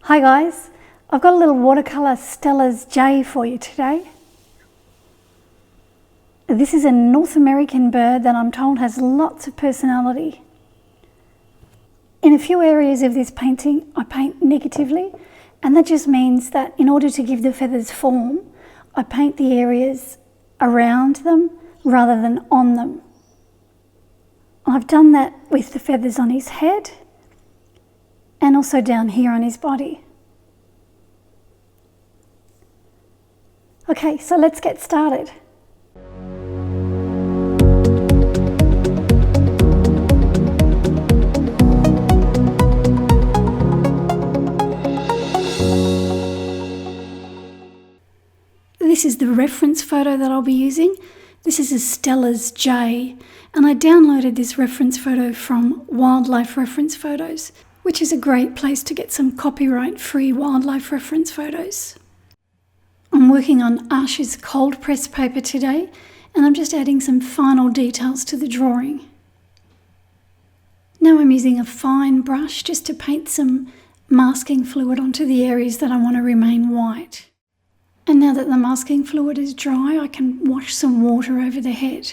Hi guys, I've got a little watercolour Steller's Jay for you today. This is a North American bird that I'm told has lots of personality. In a few areas of this painting, I paint negatively, and that just means that in order to give the feathers form, I paint the areas around them rather than on them. I've done that with the feathers on his head and also down here on his body. Okay, so let's get started. This is the reference photo that I'll be using. This is a Steller's Jay, and I downloaded this reference photo from Wildlife Reference Photos, which is a great place to get some copyright-free wildlife reference photos. I'm working on Ash's cold press paper today, and I'm just adding some final details to the drawing. Now I'm using a fine brush just to paint some masking fluid onto the areas that I want to remain white. And now that the masking fluid is dry, I can wash some water over the head.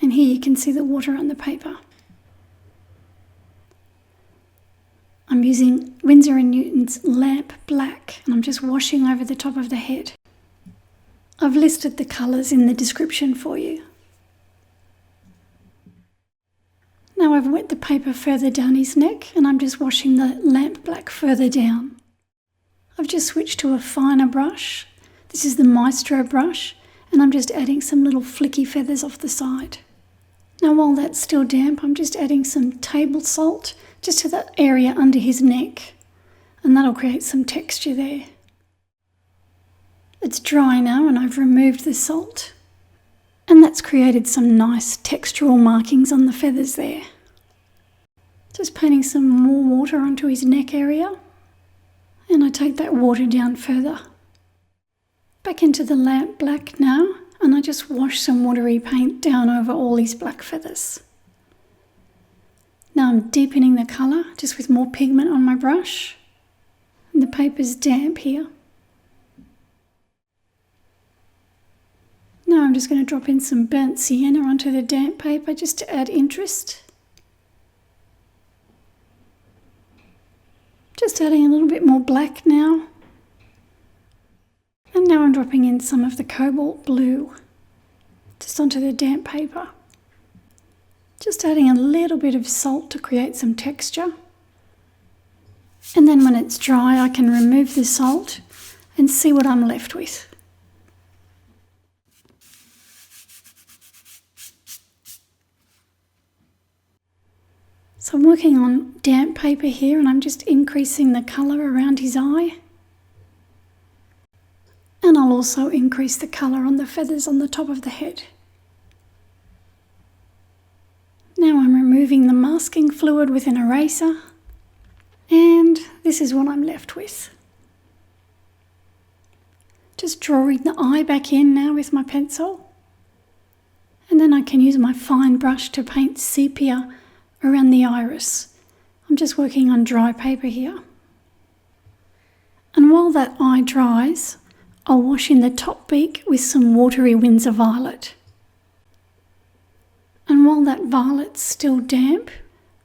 And here you can see the water on the paper. I'm using Winsor Newton's Lamp Black, and I'm just washing over the top of the head. I've listed the colours in the description for you. Now I've wet the paper further down his neck, and I'm just washing the Lamp Black further down. I've just switched to a finer brush. This is the Maestro brush, and I'm just adding some little flicky feathers off the side. Now while that's still damp, I'm just adding some table salt just to that area under his neck, and that'll create some texture there. It's dry now and I've removed the salt, and that's created some nice textural markings on the feathers there. Just painting some more water onto his neck area, and I take that water down further. Back into the Lamp Black now, and I just wash some watery paint down over all these black feathers. Now I'm deepening the colour just with more pigment on my brush, and the paper's damp here. Now I'm just going to drop in some burnt sienna onto the damp paper just to add interest. Just adding a little bit more black now. And now I'm dropping in some of the Cobalt Blue just onto the damp paper. Just adding a little bit of salt to create some texture. And then when it's dry, I can remove the salt and see what I'm left with. So I'm working on damp paper here, and I'm just increasing the colour around his eye. And I'll also increase the colour on the feathers on the top of the head. Now I'm removing the masking fluid with an eraser, and this is what I'm left with. Just drawing the eye back in now with my pencil, and then I can use my fine brush to paint sepia around the iris. I'm just working on dry paper here. And while that eye dries, I'll wash in the top beak with some watery Winsor Violet. And while that violet's still damp,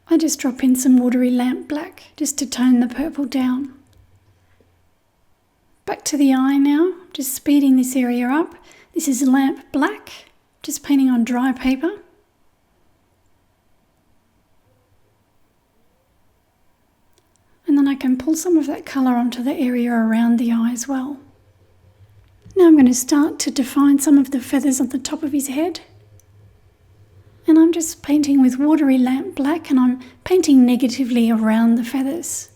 I just drop in some watery Lamp Black just to tone the purple down. Back to the eye now, just speeding this area up. This is Lamp Black, just painting on dry paper. And then I can pull some of that colour onto the area around the eye as well. Now I'm going to start to define some of the feathers on the top of his head. And I'm just painting with watery Lamp Black, and I'm painting negatively around the feathers.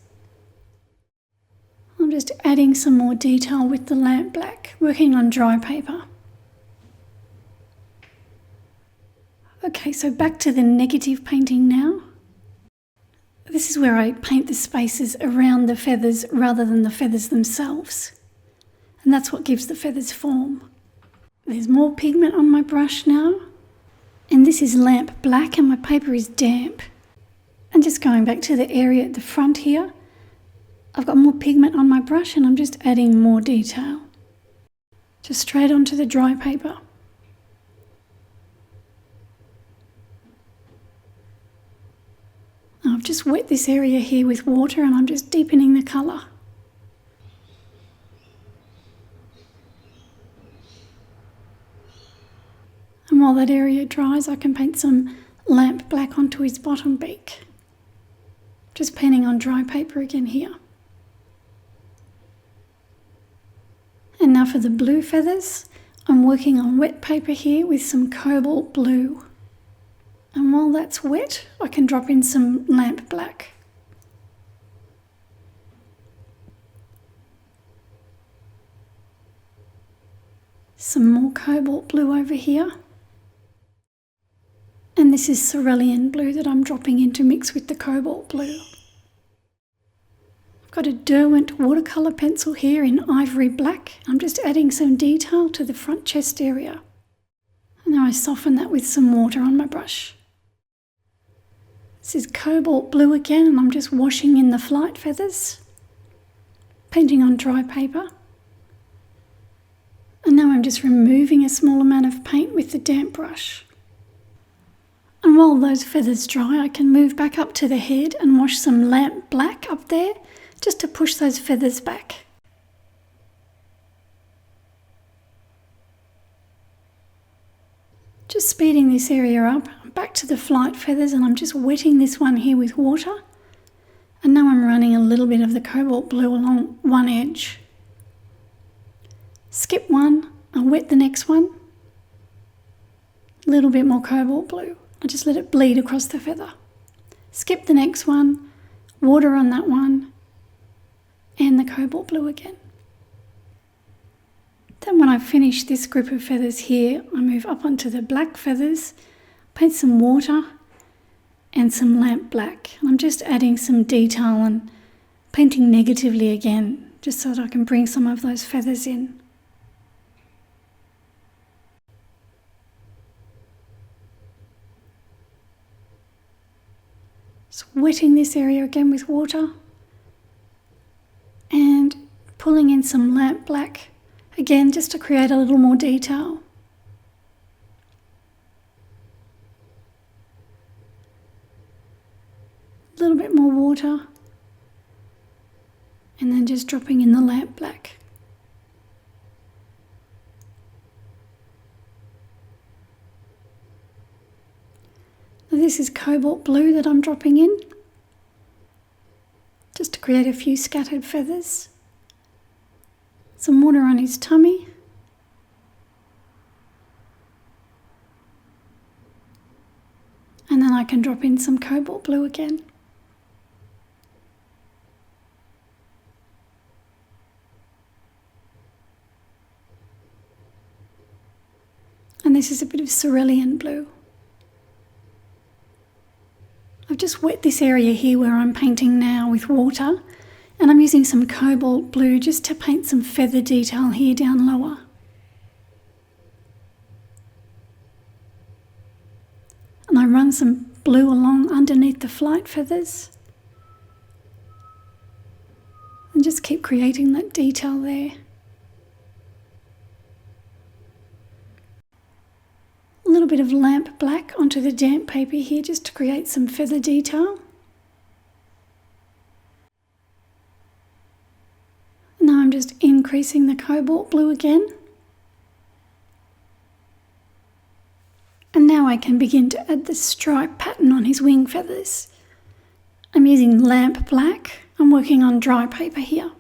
I'm just adding some more detail with the Lamp Black, working on dry paper. Okay, so back to the negative painting now. This is where I paint the spaces around the feathers rather than the feathers themselves. And that's what gives the feathers form. There's more pigment on my brush now. And this is Lamp Black, and my paper is damp. And just going back to the area at the front here, I've got more pigment on my brush and I'm just adding more detail. Just straight onto the dry paper. I've just wet this area here with water and I'm just deepening the colour. And while that area dries, I can paint some lamp black onto his bottom beak. Just painting on dry paper again here. And now for the blue feathers, I'm working on wet paper here with some Cobalt Blue. And while that's wet, I can drop in some lamp black. Some more Cobalt Blue over here. And this is Cerulean Blue that I'm dropping in to mix with the Cobalt Blue. I've got a Derwent watercolour pencil here in Ivory Black. I'm just adding some detail to the front chest area. And now I soften that with some water on my brush. This is Cobalt Blue again, and I'm just washing in the flight feathers, painting on dry paper. And now I'm just removing a small amount of paint with the damp brush. And while those feathers dry, I can move back up to the head and wash some lamp black up there, just to push those feathers back. Just speeding this area up, I'm back to the flight feathers and I'm just wetting this one here with water. And now I'm running a little bit of the Cobalt Blue along one edge. Skip one, I'll wet the next one. A little bit more Cobalt Blue. I just let it bleed across the feather. Skip the next one, water on that one, and the Cobalt Blue again. Then when I finish this group of feathers here, I move up onto the black feathers, paint some water and some lamp black. And I'm just adding some detail and painting negatively again, just so that I can bring some of those feathers in. So wetting this area again with water and pulling in some lamp black again just to create a little more detail. A little bit more water and then just dropping in the lamp black. This is Cobalt Blue that I'm dropping in, just to create a few scattered feathers. Some water on his tummy. And then I can drop in some Cobalt Blue again. And this is a bit of Cerulean Blue. I've just wet this area here where I'm painting now with water, and I'm using some Cobalt Blue just to paint some feather detail here down lower. And I run some blue along underneath the flight feathers and just keep creating that detail there. A little bit of lamp black onto the damp paper here just to create some feather detail. Now I'm just increasing the Cobalt Blue again. And now I can begin to add the stripe pattern on his wing feathers. I'm using lamp black. I'm working on dry paper here.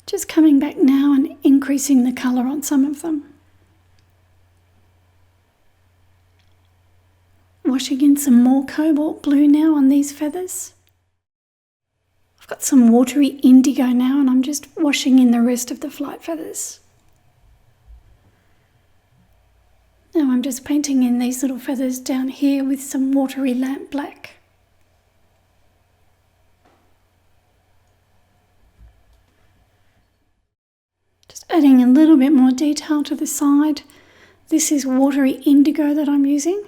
Just coming back now and increasing the colour on some of them. Washing in some more Cobalt Blue now on these feathers. I've got some watery indigo now and I'm just washing in the rest of the flight feathers. Now I'm just painting in these little feathers down here with some watery lamp black. Adding a little bit more detail to the side. This is watery indigo that I'm using.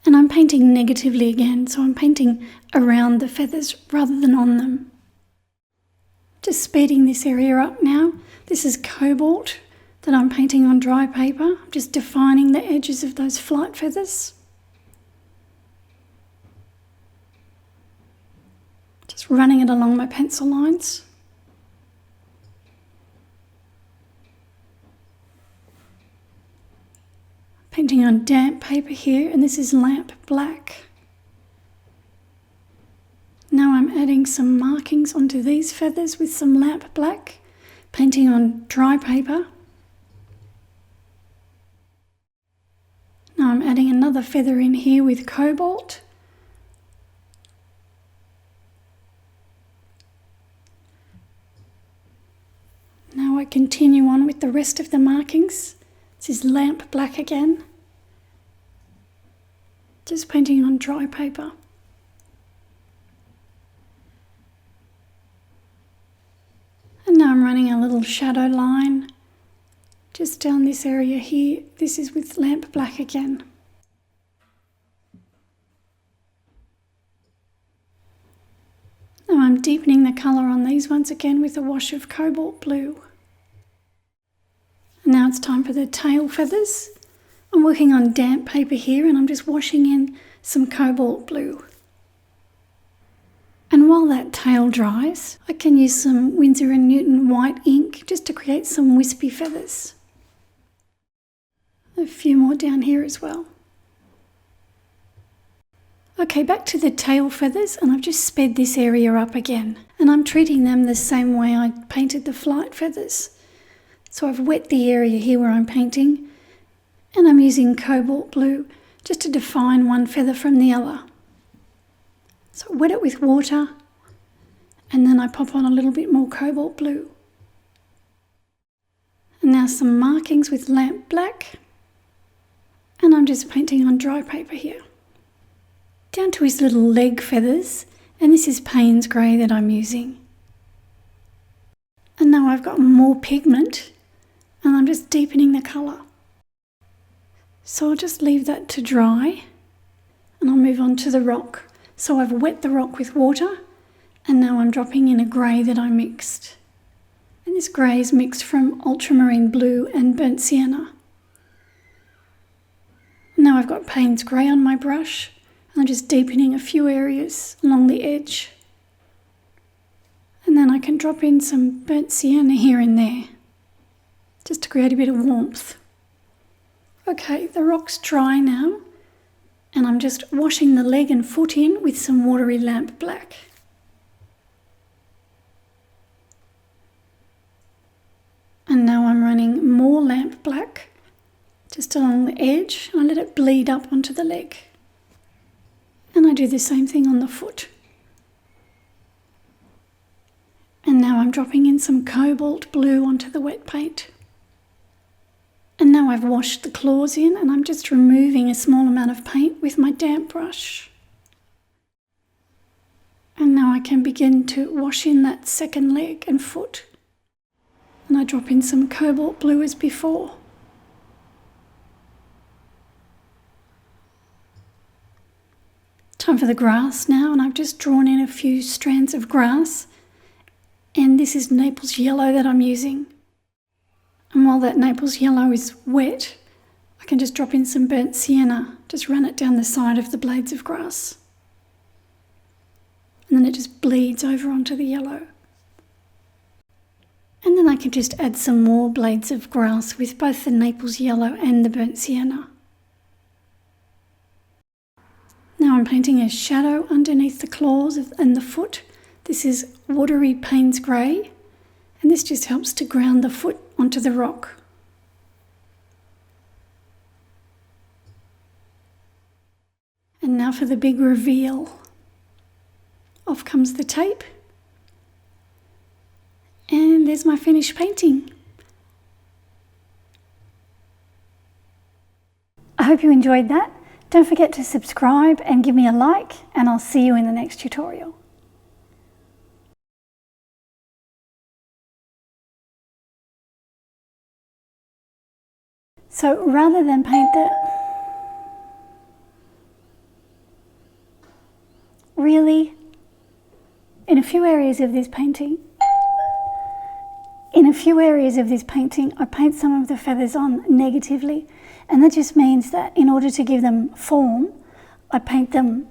And I'm painting negatively again, so I'm painting around the feathers rather than on them. Just speeding this area up now. This is cobalt that I'm painting on dry paper. I'm just defining the edges of those flight feathers. Just running it along my pencil lines. Painting on damp paper here, and this is lamp black. Now I'm adding some markings onto these feathers with some lamp black, painting on dry paper. Now I'm adding another feather in here with cobalt. Now I continue on with the rest of the markings. This is lamp black again. Just painting on dry paper. And now I'm running a little shadow line just down this area here. This is with lamp black again. Now I'm deepening the colour on these once again with a wash of cobalt blue. And now it's time for the tail feathers. I'm working on damp paper here and I'm just washing in some cobalt blue. And while that tail dries, I can use some Winsor Newton white ink just to create some wispy feathers. A few more down here as well. Okay, back to the tail feathers, and I've just sped this area up again. And I'm treating them the same way I painted the flight feathers. So I've wet the area here where I'm painting, and I'm using cobalt blue just to define one feather from the other. So I wet it with water, and then I pop on a little bit more cobalt blue. And now some markings with lamp black, and I'm just painting on dry paper here. Down to his little leg feathers, and this is Paynes Grey that I'm using. And now I've got more pigment, and I'm just deepening the colour. So I'll just leave that to dry, and I'll move on to the rock. So I've wet the rock with water, and now I'm dropping in a grey that I mixed. And this grey is mixed from Ultramarine Blue and Burnt Sienna. Now I've got Paynes Grey on my brush, and I'm just deepening a few areas along the edge. And then I can drop in some Burnt Sienna here and there, just to create a bit of warmth. Okay, the rock's dry now, and I'm just washing the leg and foot in with some watery lamp black. And now I'm running more lamp black just along the edge. I let it bleed up onto the leg. And I do the same thing on the foot. And now I'm dropping in some cobalt blue onto the wet paint. And now I've washed the claws in, and I'm just removing a small amount of paint with my damp brush. And now I can begin to wash in that second leg and foot. And I drop in some cobalt blue as before. Time for the grass now, and I've just drawn in a few strands of grass. And this is Naples Yellow that I'm using. And while that Naples Yellow is wet, I can just drop in some Burnt Sienna, just run it down the side of the blades of grass. And then it just bleeds over onto the yellow. And then I can just add some more blades of grass with both the Naples Yellow and the Burnt Sienna. Now I'm painting a shadow underneath the claws and the foot. This is watery Paynes Grey, and this just helps to ground the foot onto the rock. And now for the big reveal. Off comes the tape. And there's my finished painting. I hope you enjoyed that. Don't forget to subscribe and give me a like, and I'll see you in the next tutorial. So rather than paint really, in a few areas of this painting, I paint some of the feathers on negatively, and that just means that in order to give them form, I paint them